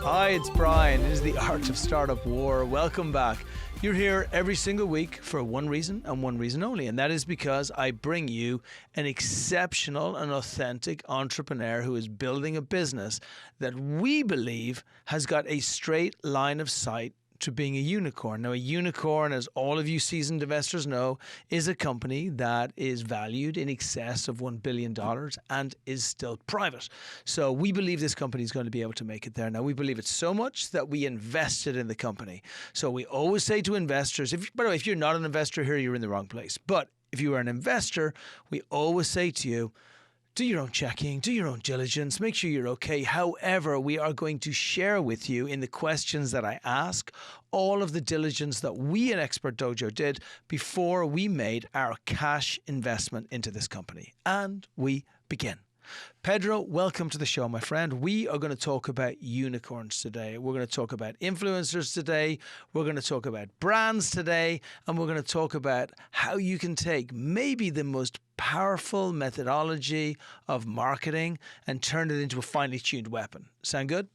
Hi, it's Brian. It is the Art of Startup War. Welcome back. You're here every single week for one reason and one reason only, and that is because I bring you an exceptional and authentic entrepreneur who is building a business that we believe has got a straight line of sight to being a unicorn. Now, a unicorn, as all of you seasoned investors know, is a company that is valued in excess of $1 billion and is still private. So we believe this company is going to be able to make it there. Now, we believe it so much that we invested in the company. So we always say to investors, by the way, if you're not an investor here, you're in the wrong place. But if you are an investor, we always say to you, do your own checking, do your own diligence, make sure you're okay. However, we are going to share with you in the questions that I ask all of the diligence that we at Expert Dojo did before we made our cash investment into this company. And we begin. Pedro, welcome to the show, my friend. We are going to talk about unicorns today. We're going to talk about influencers today. We're going to talk about brands today. And we're going to talk about how you can take maybe the most powerful methodology of marketing and turn it into a finely tuned weapon. Sound good?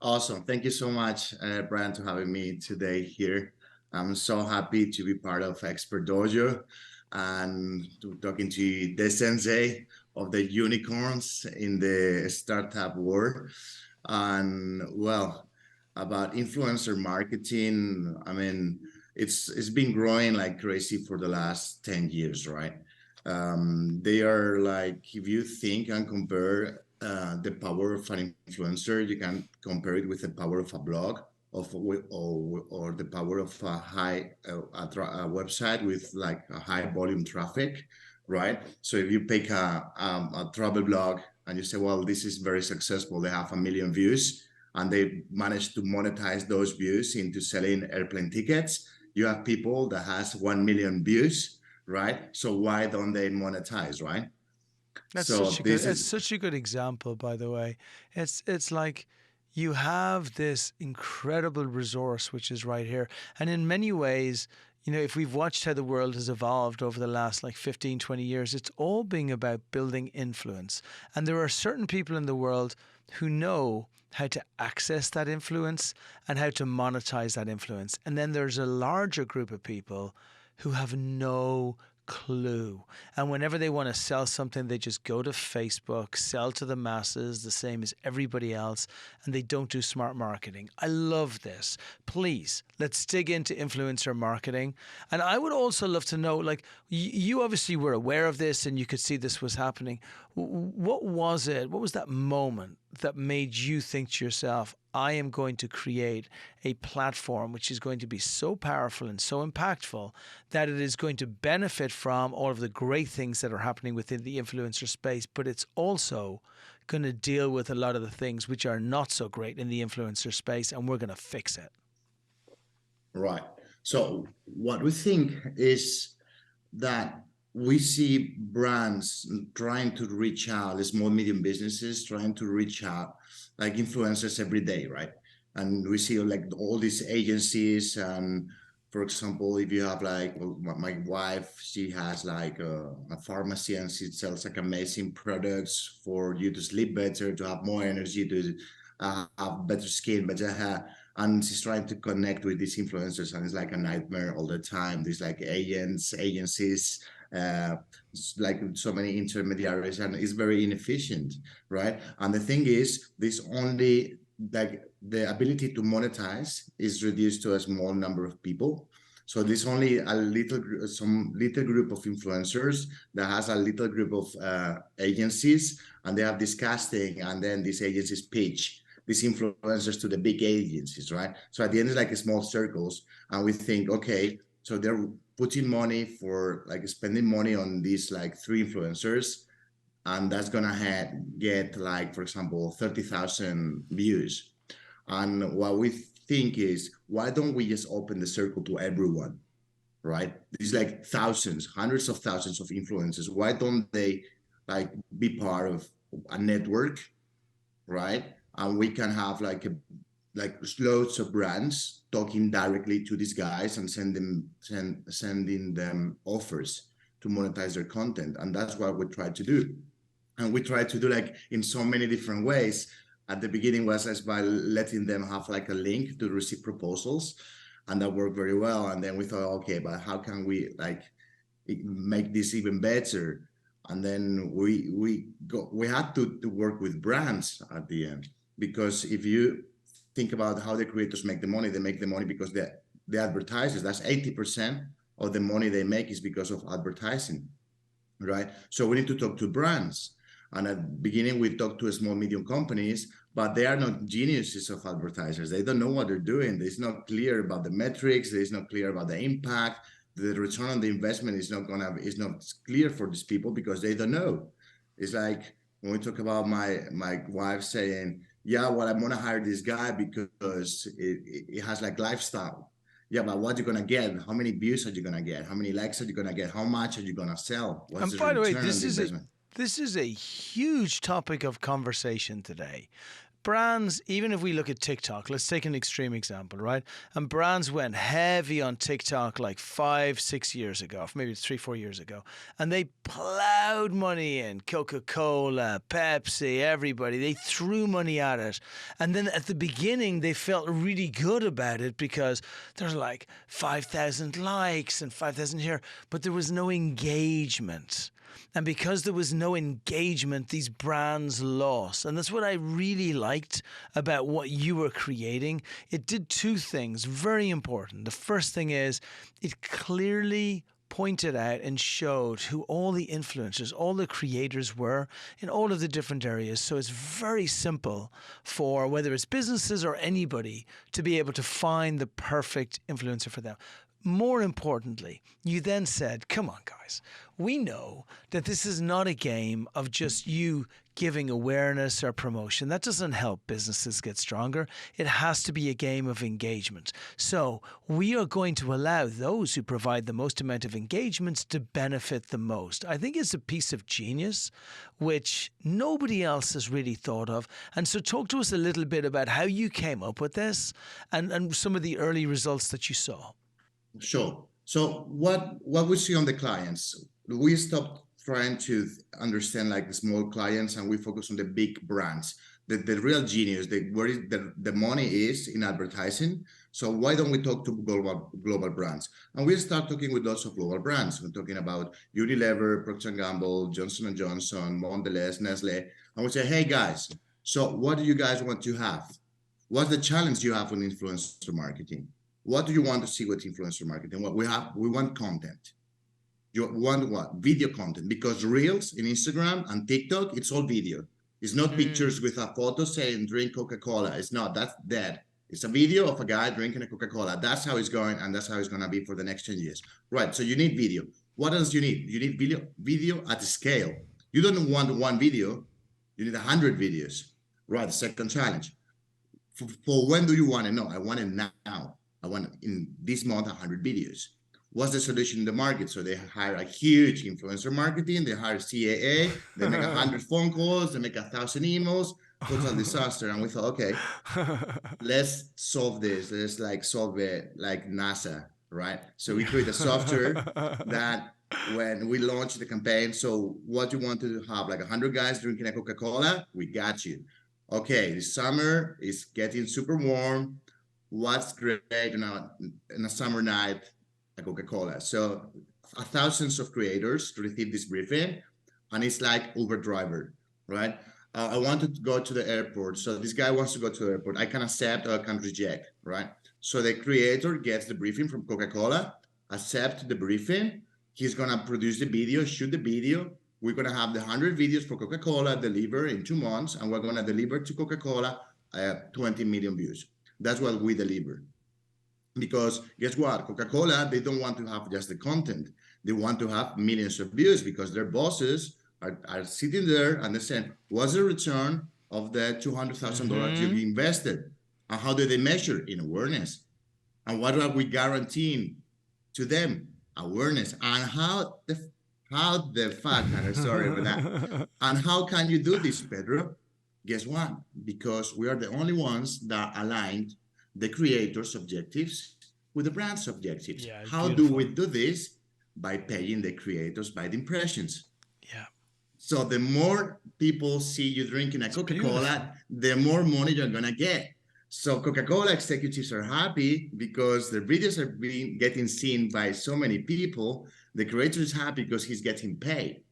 Awesome. Thank you so much, Brian, for having me today here. I'm so happy to be part of Expert Dojo and talking to the sensei of the unicorns in the startup world. And well, about influencer marketing, I mean, it's been growing like crazy for the last 10 years, right? They are like, if you think and compare the power of an influencer, you can compare it with the power of a blog or the power of a website with like a high volume traffic, right? So if you pick a travel blog and you say, well, this is very successful, they have 1 million views and they managed to monetize those views into selling airplane tickets. You have people that has 1 million views, right? So why don't they monetize, right? That's So such a good example, by the way. It's like you have this incredible resource which is right here. And in many ways, you know, if we've watched how the world has evolved over the last like 15, 20 years, it's all being about building influence. And there are certain people in the world who know how to access that influence and how to monetize that influence. And then there's a larger group of people who have no clue. And whenever they want to sell something, they just go to Facebook, sell to the masses, the same as everybody else, and they don't do smart marketing. I love this. Please, let's dig into influencer marketing. And I would also love to know, like, you obviously were aware of this and you could see this was happening. What was it? What was that moment that made you think to yourself, I am going to create a platform which is going to be so powerful and so impactful that it is going to benefit from all of the great things that are happening within the influencer space, but it's also going to deal with a lot of the things which are not so great in the influencer space, and we're going to fix it. Right. So what we think is that we see brands trying to reach out, the small, medium businesses trying to reach out like influencers every day, right? And we see like all these agencies. And for example, if you have like my wife, she has like a pharmacy and she sells like amazing products for you to sleep better, to have more energy, to have better skin, better hair. And she's trying to connect with these influencers, and it's like a nightmare all the time. There's like agencies, uh, like so many intermediaries, and it's very inefficient, right? And the thing is, this only like the ability to monetize is reduced to a small number of people. So there's only some little group of influencers that has a little group of agencies, and they have this casting, and then these agencies pitch these influencers to the big agencies, right? So at the end, it's like small circles, and we think, okay, so they're putting money for like spending money on these like 3 influencers, and that's gonna get like, for example, 30,000 views. And what we think is, why don't we just open the circle to everyone, right? There's like thousands, hundreds of thousands of influencers. Why don't they like be part of a network, right? And we can have like loads of brands talking directly to these guys and sending them offers to monetize their content. And that's what we try to do. And we try to do like in so many different ways. At the beginning was as by letting them have like a link to receive proposals, and that worked very well. And then we thought, okay, but how can we like make this even better? And then we had to work with brands at the end, because if you think about how the creators make the money, they make the money because the advertisers, that's 80% of the money they make is because of advertising, right? So we need to talk to brands. And at the beginning, we talked to small, medium companies, but they are not geniuses of advertisers. They don't know what they're doing. It's not clear about the metrics. It's not clear about the impact. The return on the investment is not clear for these people because they don't know. It's like when we talk about my wife saying, yeah, well, I'm gonna hire this guy because it has like lifestyle. Yeah, but what are you gonna get? How many views are you gonna get? How many likes are you gonna get? How much are you gonna sell? What's And the by the way, return on the investment? this is a huge topic of conversation today. Brands, even if we look at TikTok, let's take an extreme example, right? And brands went heavy on TikTok like 5-6 years ago, maybe it's 3-4 years ago, and they plowed money in. Coca-Cola, Pepsi, everybody, they threw money at it. And then at the beginning, they felt really good about it because there's like 5,000 likes and 5,000 here, but there was no engagement. And because there was no engagement, these brands lost. And that's what I really liked about what you were creating. It did two things, very important. The first thing is it clearly pointed out and showed who all the influencers, all the creators were in all of the different areas. So it's very simple for whether it's businesses or anybody to be able to find the perfect influencer for them. More importantly, you then said, come on, guys, we know that this is not a game of just you giving awareness or promotion. That doesn't help businesses get stronger. It has to be a game of engagement. So we are going to allow those who provide the most amount of engagements to benefit the most. I think it's a piece of genius which nobody else has really thought of. And so talk to us a little bit about how you came up with this and some of the early results that you saw. Sure. So what we see on the clients, we stopped trying to understand like the small clients and we focus on the big brands, the real genius, where the money is in advertising. So why don't we talk to global brands? And we start talking with lots of global brands. We're talking about Unilever, Procter & Gamble, Johnson & Johnson, Mondelez, Nestle. And we say, hey guys, so what do you guys want to have? What's the challenge you have on influencer marketing? What do you want to see with influencer marketing? What we want content. You want what? Video content, because Reels in Instagram and TikTok, it's all video. It's not pictures with a photo saying drink Coca-Cola. It's not, that's dead. It's a video of a guy drinking a Coca-Cola. That's how it's going, and that's how it's gonna be for the next 10 years. Right, so you need video. What else do you need? You need video at scale. You don't want one video, you need 100 videos. Right, second challenge. For when do you want to know? I want it now. I want in this month 100 videos. What's the solution in the market? So they hire a huge influencer marketing, they hire CAA, they make 100 phone calls, they make 1,000 emails, total disaster. And we thought, okay, let's solve this. Let's like solve it like NASA, right? So we create a software that when we launch the campaign, so what you want to have, like 100 guys drinking a Coca-Cola, we got you. Okay, the summer is getting super warm. What's great in a summer night, a Coca-Cola? So thousands of creators receive this briefing, and it's like Uber driver, right? I want to go to the airport. So this guy wants to go to the airport. I can accept or I can reject, right? So the creator gets the briefing from Coca-Cola, accept the briefing. He's gonna produce the video, shoot the video. We're gonna have the 100 videos for Coca-Cola deliver in 2 months, and we're gonna deliver to Coca-Cola 20 million views. That's what we deliver. Because guess what? Coca-Cola, they don't want to have just the content. They want to have millions of views because their bosses are sitting there and they're saying, what's the return of the $200,000 you invested? And how do they measure? In awareness. And what are we guaranteeing to them? Awareness. And how the fuck, and sorry for that. And how can you do this, Pedro? Guess what? Because we are the only ones that aligned the creators' objectives with the brand's objectives. Yeah, how beautiful. do we do this? By paying the creators by the impressions. Yeah. So the more people see you drinking a Coca-Cola, the more money you're gonna get. So Coca-Cola executives are happy because the videos are getting seen by so many people. The creator is happy because he's getting paid.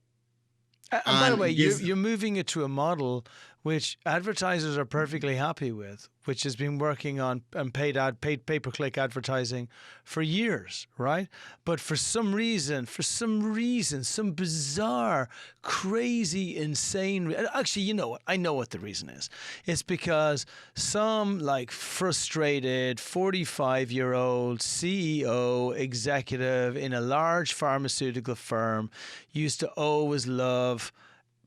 And by the way, you're moving it to a model which advertisers are perfectly happy with, which has been working on paid pay-per-click advertising for years, right? But for some reason, some bizarre, crazy, insane. Actually, you know what? I know what the reason is. It's because some like frustrated 45-year-old CEO executive in a large pharmaceutical firm used to always love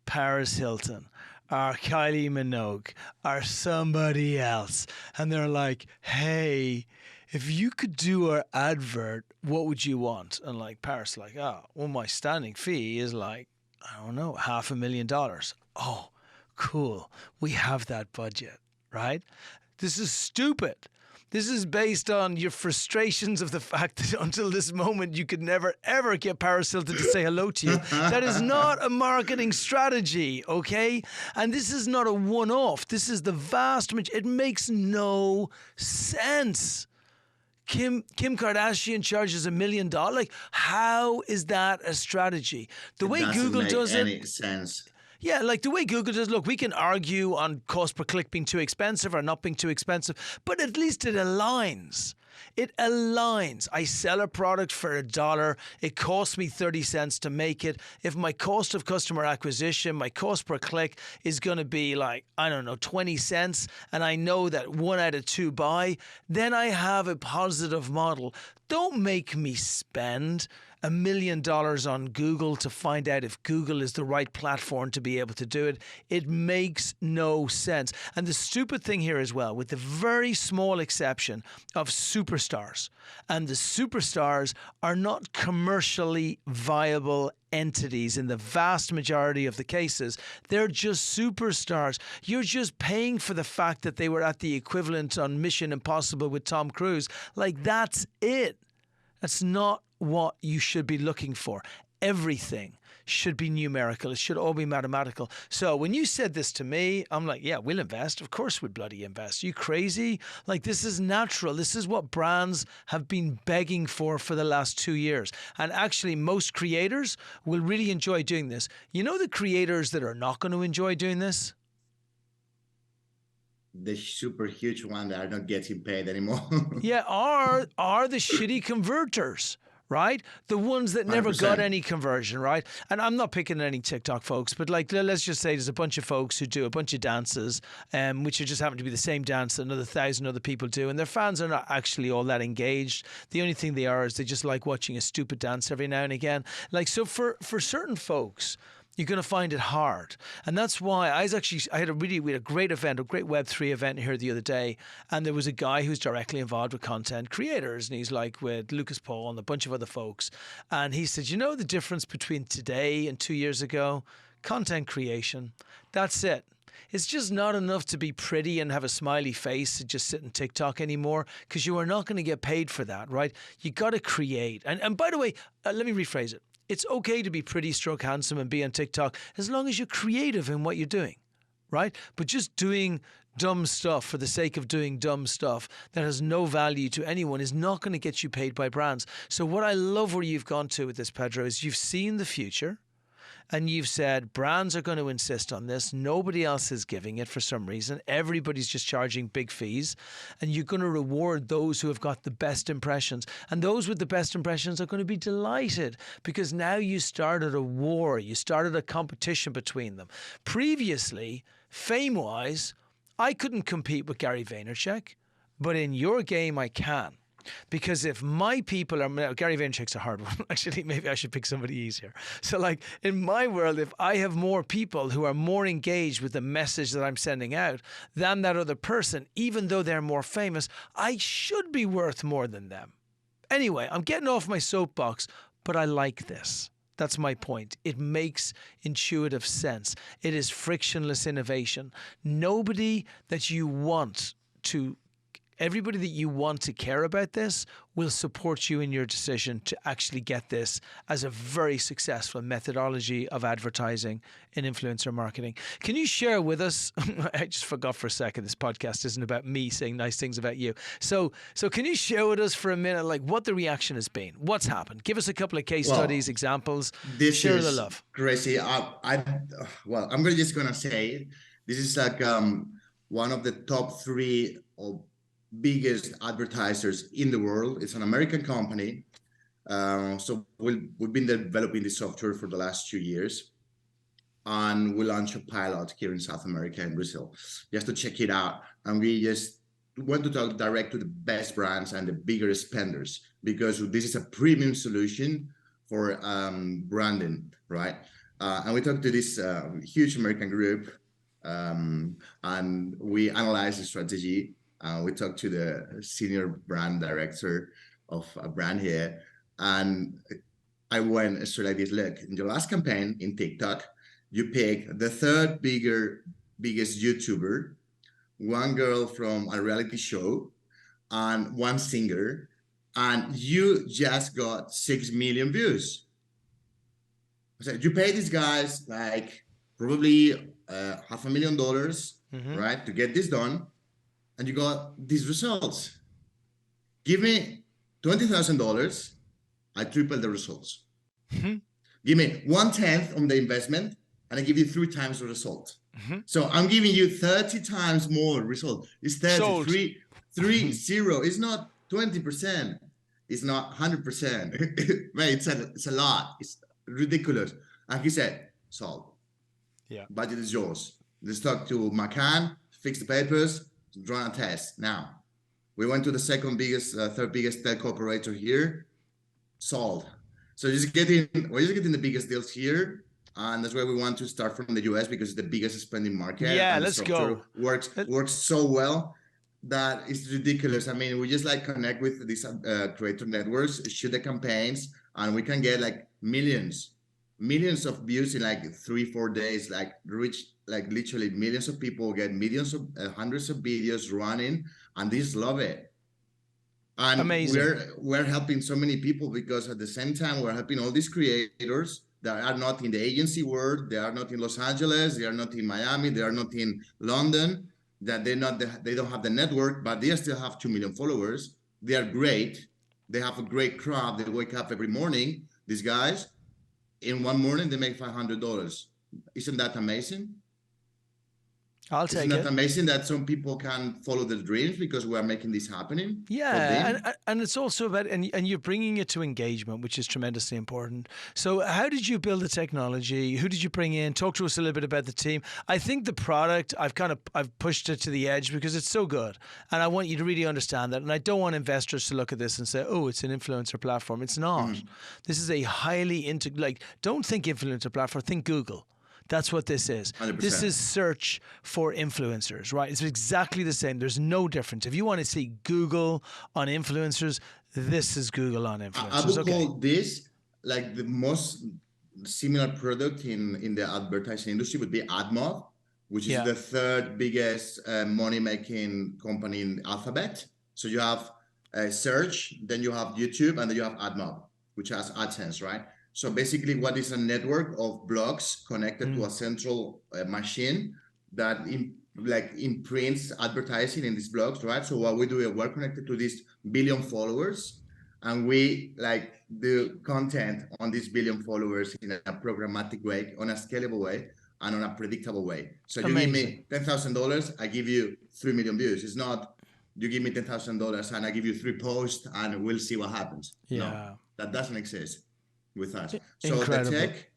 Paris Hilton or Kylie Minogue or somebody else. And they're like, hey, if you could do our advert, what would you want? And like Paris, like, oh, well, my standing fee is like, I don't know, $500,000. Oh, cool. We have that budget, right? This is stupid. This is based on your frustrations of the fact that until this moment you could never, ever get Paris Hilton to say hello to you. That is not a marketing strategy, okay? And this is not a one-off. This is the vast majority. It makes no sense. Kim Kardashian charges $1 million. Like, how is that a strategy? The way Google does it. Doesn't make any sense. Yeah, like the way Google does, look, we can argue on cost per click being too expensive or not being too expensive, but at least it aligns. It aligns. I sell a product for $1. It costs me 30 cents to make it. If my cost of customer acquisition, my cost per click is going to be like, I don't know, 20 cents, and I know that 1 out of 2 buy, then I have a positive model. Don't make me spend $1 million on Google to find out if Google is the right platform to be able to do it. It makes no sense. And the stupid thing here as well, with the very small exception of superstars, and the superstars are not commercially viable entities in the vast majority of the cases. They're just superstars. You're just paying for the fact that they were at the equivalent on Mission Impossible with Tom Cruise. Like, that's it. That's not what you should be looking for. Everything should be numerical. It should all be mathematical. So when you said this to me, I'm like, yeah, we'll invest. Of course we'd bloody invest. Are you crazy? Like, this is natural. This is what brands have been begging for the last 2 years. And actually, most creators will really enjoy doing this. You know the creators that are not going to enjoy doing this? The super huge one that are not getting paid anymore. Yeah, are the shitty converters. Right? The ones that never 100%. got any conversion, right? And I'm not picking any TikTok folks, but like, let's just say there's a bunch of folks who do a bunch of dances, which just happen to be the same dance that another 1,000 other people do, and their fans are not actually all that engaged. The only thing they are is they just like watching a stupid dance every now and again. Like, so for certain folks, you're going to find it hard. And that's why we had a great event, a great Web3 event here the other day. And there was a guy who's directly involved with content creators. And he's like with Lucas Paul and a bunch of other folks. And he said, you know the difference between today and 2 years ago? Content creation. That's it. It's just not enough to be pretty and have a smiley face and just sit on TikTok anymore, because you are not going to get paid for that, right? You got to create. And by the way, let me rephrase it. It's okay to be pretty, stroke handsome and be on TikTok as long as you're creative in what you're doing, right? But just doing dumb stuff for the sake of doing dumb stuff that has no value to anyone is not going to get you paid by brands. So what I love where you've gone to with this, Pedro, is you've seen the future. And you've said brands are going to insist on this. Nobody else is giving it for some reason. Everybody's just charging big fees. And you're going to reward those who have got the best impressions. And those with the best impressions are going to be delighted, because now you started a war. You started a competition between them. Previously, fame-wise, I couldn't compete with Gary Vaynerchuk. But in your game, I can. Because if my people are, Gary Vaynerchuk's a hard one. Actually, maybe I should pick somebody easier. So like in my world, if I have more people who are more engaged with the message that I'm sending out than that other person, even though they're more famous, I should be worth more than them. Anyway, I'm getting off my soapbox, but I like this. That's my point. It makes intuitive sense. It is frictionless innovation. Nobody that you want to everybody that you want to care about this will support you in your decision to actually get this as a very successful methodology of advertising and influencer marketing. Can you share with us, I just forgot for a second, this podcast isn't about me saying nice things about you. So can you share with us for a minute, like what the reaction has been? What's happened? Give us a couple of case studies, examples, share the love. Crazy. I'm just going to say, this is like one of the top 3 or biggest advertisers in the world. It's an American company. So we've been developing this software for the last 2 years, and we launched a pilot here in South America and Brazil just to check it out. And we just want to talk direct to the best brands and the bigger spenders, because this is a premium solution for branding, right? And we talked to this huge American group, and we analyzed the strategy. We talked to the senior brand director of a brand here, and I went straight like this. Look, in your last campaign in TikTok, you pick the 3rd biggest YouTuber, one girl from a reality show, and one singer, and you just got 6 million views. So you pay these guys like probably $500,000, right, to get this done, and you got these results. Give me $20,000, I triple the results. Give me 1/10 on the investment, and I give you 3 times the result. So I'm giving you 30 times more result. It's 30, 3-0. It's not 20%. It's not 100%. Right? It's a lot. It's ridiculous. And he said, sold. Yeah. Budget is yours. Let's talk to McCann, fix the papers, run a test. Now, we went to the 3rd biggest telco operator here, sold. So we're just getting the biggest deals here. And that's why we want to start from the US, because it's the biggest spending market. Yeah, and let's go. Works so well that it's ridiculous. I mean, we just like connect with these creator networks, shoot the campaigns, and we can get like millions of views in like 3-4 days, like reach like literally millions of people, get millions of hundreds of videos running, and these love it. And amazing. We're helping so many people, because at the same time we're helping all these creators that are not in the agency world, they are not in Los Angeles, they are not in Miami, they are not in London, that they don't have the network, but they still have 2 million followers. They are great. They have a great crowd. They wake up every morning. These guys, in one morning, they make $500. Isn't that amazing? I'll take it. Isn't that amazing that some people can follow their dreams because we are making this happening? Yeah, and it's also about, and you're bringing it to engagement, which is tremendously important. So how did you build the technology? Who did you bring in? Talk to us a little bit about the team. I think the product, I've pushed it to the edge because it's so good. And I want you to really understand that. And I don't want investors to look at this and say, oh, it's an influencer platform. It's not. This is a highly don't think influencer platform, think Google. That's what this is. 100%. This is search for influencers, right? It's exactly the same. There's no difference. If you want to see Google on influencers, this is Google on influencers. I would call this like the most similar product in the advertising industry would be AdMob, which is the 3rd biggest money-making company in Alphabet. So you have search, then you have YouTube, and then you have AdMob, which has AdSense, right? So basically, what is a network of blogs connected to a central machine that imprints advertising in these blogs, right? So what we do is we're connected to these billion followers, and we do content on these billion followers in a programmatic way, on a scalable way, and on a predictable way. So you give me $10,000, I give you 3 million views. It's not you give me $10,000 and I give you 3 posts and we'll see what happens. Yeah. No, that doesn't exist with us. So Incredible. the tech,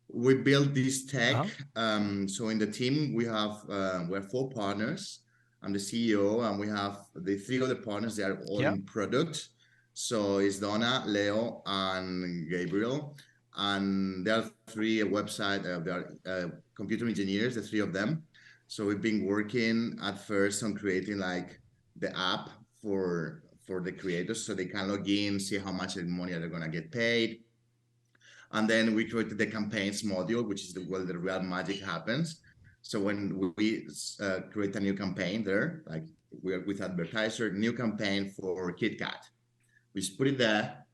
we built this tech. So in the team, we have 4 partners. I'm the CEO, and we have the 3 other partners. They are all in product. So it's Donna, Leo, and Gabriel. And there are 3 website, they are computer engineers, the 3 of them. So we've been working at first on creating like the app for the creators, so they can log in, see how much money they're gonna get paid. And then we created the campaigns module, which is where the real magic happens. So when we create a new campaign there, like we are with advertiser, new campaign for KitKat, we just put it there,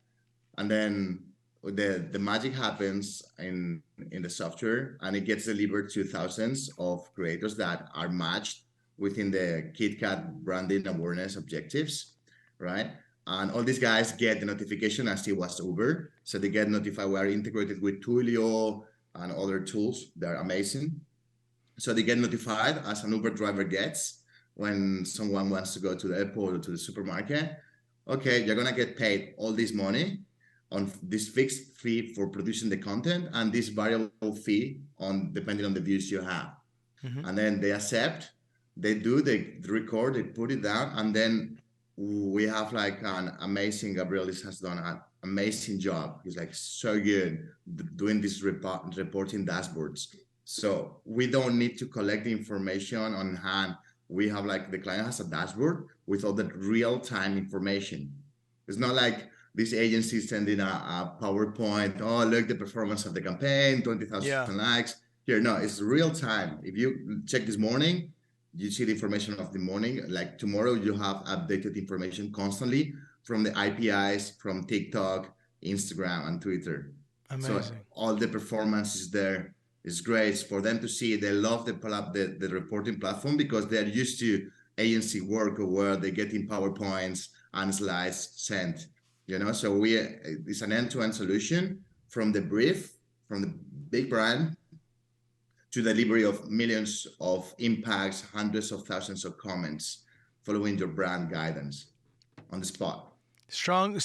and then the magic happens in the software, and it gets delivered to thousands of creators that are matched within the KitKat branding awareness objectives, right? And all these guys get the notification as it was Uber. So they get notified. We are integrated with Twilio and other tools. They're amazing. So they get notified as an Uber driver gets when someone wants to go to the airport or to the supermarket. Okay, you're gonna get paid all this money on this fixed fee for producing the content and this variable fee on depending on the views you have. Mm-hmm. And then they accept, they record, they put it down, and then we have like an amazing, Gabriel has done an amazing job. He's like so good doing these reporting dashboards. So we don't need to collect the information on hand. We have like the client has a dashboard with all the real-time information. It's not like this agency sending a PowerPoint. Oh, look, the performance of the campaign, 20,000 likes. Here, no, it's real time. If you check this morning, you see the information of the morning. Like tomorrow, you have updated information constantly from the APIs, from TikTok, Instagram, and Twitter. Amazing. So all the performance is there. It's great for them to see. They love the reporting platform because they're used to agency work where they get in PowerPoints and slides sent. So it's an end-to-end solution from the brief, from the big brand to delivery of millions of impacts, hundreds of thousands of comments, following your brand guidance on the spot. Strong,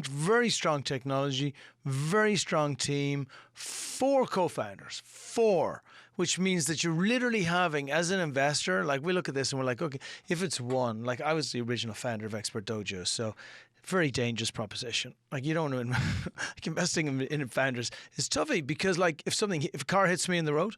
very strong technology, very strong team, 4 co-founders, 4, which means that you're literally having, as an investor, like we look at this and we're like, okay, if it's one, like I was the original founder of Expert Dojo, so very dangerous proposition. Like you don't want to, like investing in founders is toughy because like if a car hits me in the road,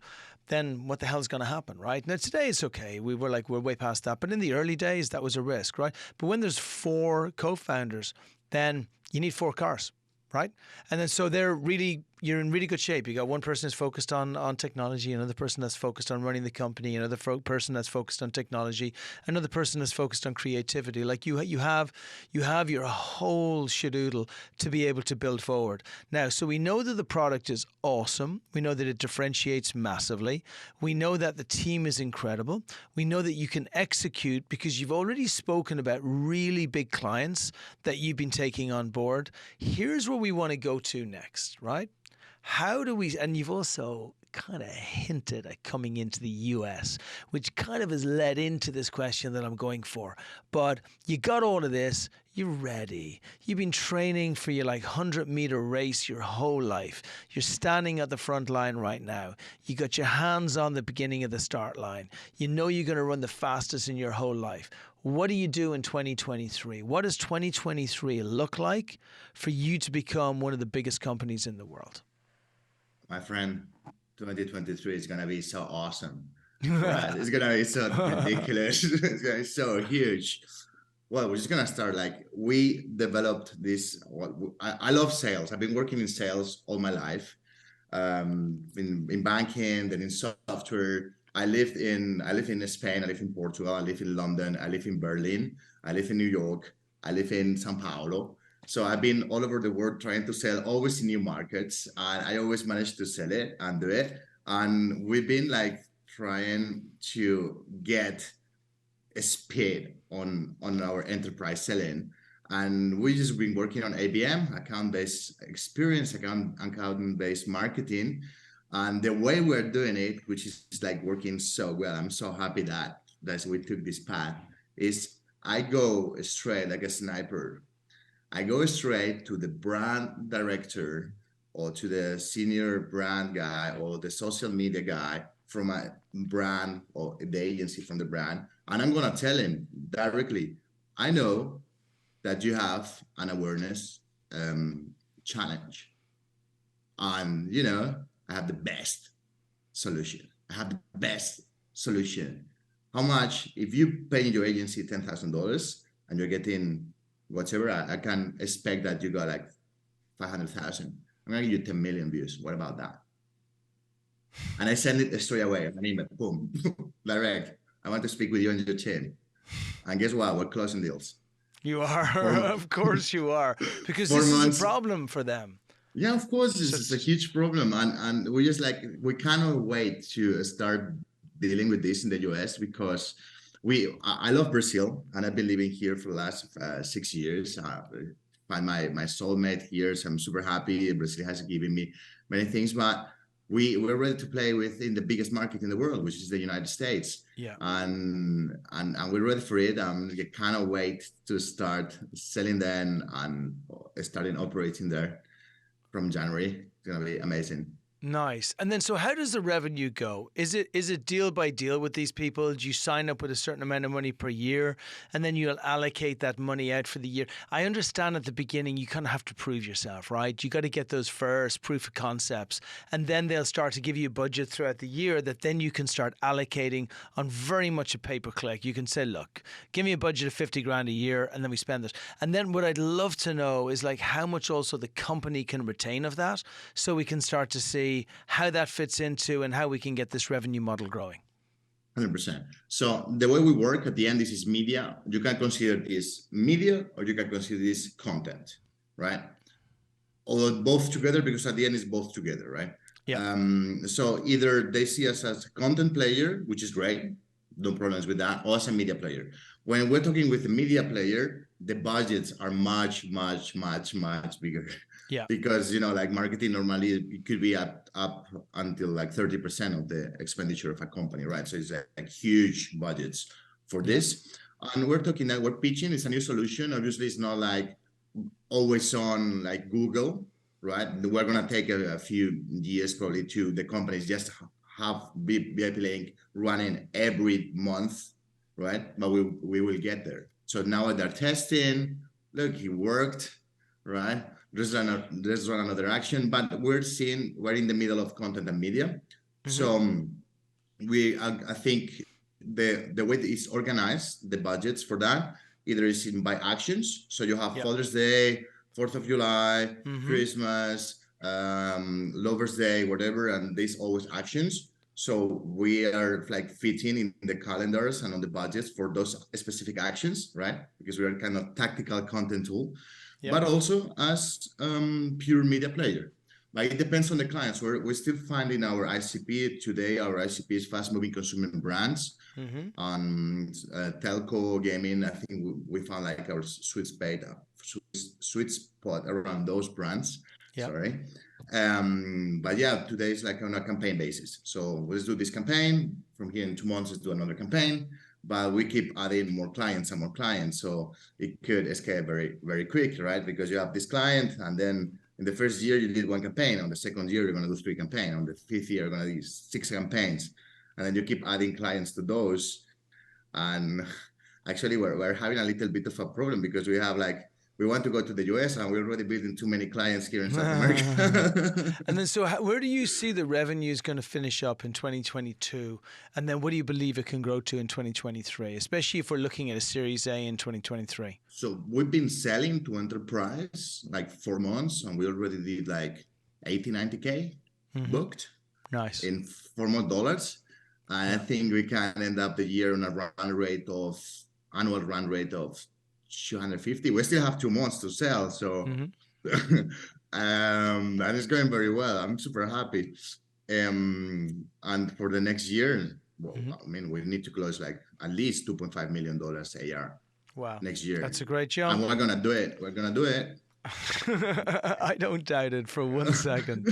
then what the hell is going to happen, right? Now today it's okay. We're way past that. But in the early days, that was a risk, right? But when there's 4 co-founders, then you need 4 cars, right? And then so you're in really good shape. You got one person that's focused on technology, another person that's focused on running the company, another person that's focused on technology, another person that's focused on creativity. Like you have your whole shadoodle to be able to build forward. Now, so we know that the product is awesome. We know that it differentiates massively. We know that the team is incredible. We know that you can execute because you've already spoken about really big clients that you've been taking on board. Here's where we want to go to next, right? How do we, and you've also kind of hinted at coming into the US, which kind of has led into this question that I'm going for. But you got all of this, you're ready. You've been training for your 100-meter race your whole life. You're standing at the front line right now. You got your hands on the beginning of the start line. You know you're going to run the fastest in your whole life. What do you do in 2023? What does 2023 look like for you to become one of the biggest companies in the world? My friend, 2023 is going to be so awesome. Right? It's going to be so ridiculous. It's going to be so huge. Well, we're just going to start we developed this. I love sales. I've been working in sales all my life, in banking, then in software. I live in Spain. I live in Portugal. I live in London. I live in Berlin. I live in New York. I live in Sao Paulo. So I've been all over the world trying to sell, always in new markets, and I always managed to sell it and do it. And we've been trying to get a speed on our enterprise selling. And we've just been working on ABM, account-based experience, account-based marketing. And the way we're doing it, which is working so well, I'm so happy that we took this path, is I go straight like a sniper. I go straight to the brand director or to the senior brand guy or the social media guy from a brand or the agency from the brand. And I'm going to tell him directly, I know that you have an awareness challenge. And, I have the best solution. How much, if you pay your agency $10,000 and you're getting whatever, I can expect that you got 500,000. I'm going to give you 10 million views. What about that? And I send it straight away, an email, boom, direct. I want to speak with you and your team. And guess what? We're closing deals. You are, 4 of course you are, because 4 this is a months. problem for them. Yeah, of course, this So is a huge problem. And we just like, we cannot wait to start dealing with this in the US because I love Brazil and I've been living here for the last 6 years. Find my soulmate here, so I'm super happy. Brazil has given me many things, but we're ready to play within the biggest market in the world, which is the United States. yeah. And we're ready for it. I cannot wait to start selling then and starting operating there from January. It's gonna be amazing. Nice. And then, so how does the revenue go? Is it deal by deal with these people? Do you sign up with a certain amount of money per year and then you'll allocate that money out for the year? I understand at the beginning you kind of have to prove yourself, right? You got to get those first proof of concepts, and then they'll start to give you a budget throughout the year that then you can start allocating on very much a pay-per-click. You can say, look, give me a budget of 50 grand a year and then we spend it. And then what I'd love to know is like how much also the company can retain of that, so we can start to see how that fits into and how we can get this revenue model growing. 100%. So the way we work at the end, this is media. You can consider this media or you can consider this content, right? Although both together, because at the end it's both together, right? Yeah. So either they see us as a content player, which is great, no problems with that, or as a media player. When we're talking with a media player, the budgets are much, much, much, much bigger. Yeah. Because, like marketing normally, it could be up until like 30% of the expenditure of a company, right? So it's like huge budgets for this. And we're talking that we're pitching, it's a new solution. Obviously, it's not like always on like Google, right? We're going to take a few years probably to the companies just have Viplink running every month, right? But we will get there. So now they're testing, look, it worked, right? Let's run another action, but we're in the middle of content and media. Mm-hmm. So I think the way it's organized, the budgets for that, either is by actions. So you have Father's Day, 4th of July, Christmas, Lover's Day, whatever, and these always actions. So we are like fitting in the calendars and on the budgets for those specific actions, right? Because we are kind of tactical content tool. But also as pure media player. But it depends on the clients. We're still finding our ICP today. Our ICP is fast-moving consumer brands. On telco, gaming. I think we found like our sweet spot around those brands. Sorry. But yeah, today is like on a campaign basis. So let's do this campaign. From here in 2 months, let's do another campaign. But we keep adding more clients and more clients. So it could scale very, very quick, right? Because you have this client, and then in the first year, you did 1 campaign. On the second year, you're going to do 3 campaigns. On the 5th year, you're going to do 6 campaigns. And then you keep adding clients to those. And actually, we're having a little bit of a problem because we want to go to the US and we're already building too many clients here in South America. And then, so where do you see the revenue is going to finish up in 2022? And then what do you believe it can grow to in 2023, especially if we're looking at a Series A in 2023? So we've been selling to enterprise like 4 months, and we already did like 80, 90K booked. Nice. In 4 more dollars. And I think we can end up the year on a annual run rate of 250. We still have 2 months to sell, so and it's going very well. I'm super happy. And for the next year, I mean, we need to close like at least $2.5 million AR. Wow, next year. That's a great jump. And we're gonna do it. We're gonna do it. I don't doubt it for 1 second.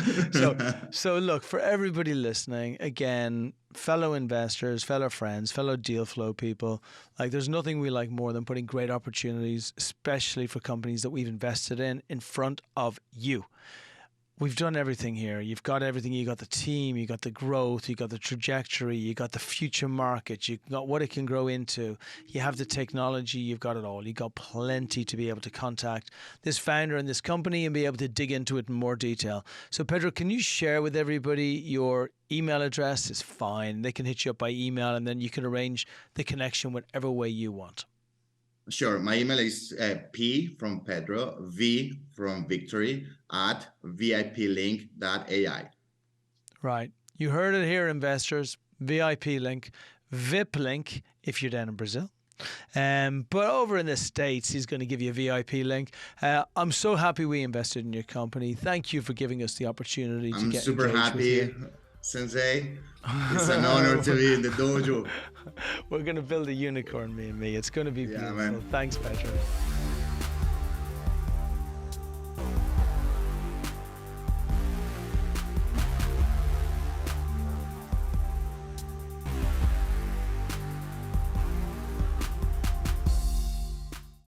So look, for everybody listening, again, fellow investors, fellow friends, fellow deal flow people, like there's nothing we like more than putting great opportunities, especially for companies that we've invested in front of you. We've done everything here. You've got everything. You got the team, you got the growth, you got the trajectory, you got the future market, you got what it can grow into. You have the technology, you've got it all. You got plenty to be able to contact this founder and this company and be able to dig into it in more detail. So Pedro, can you share with everybody your email address? Is fine. They can hit you up by email and then you can arrange the connection whatever way you want. Sure. My email is P from Pedro, V from Victory @ viplink.ai. Right. You heard it here, investors. VIP link, Viplink if you're down in Brazil. But over in the States, he's going to give you a VIP link. I'm so happy we invested in your company. Thank you for giving us the opportunity to get super happy, Sensei. It's an honor to be in the dojo. We're going to build a unicorn, me and me. It's going to be beautiful. Man. Thanks, Pedro.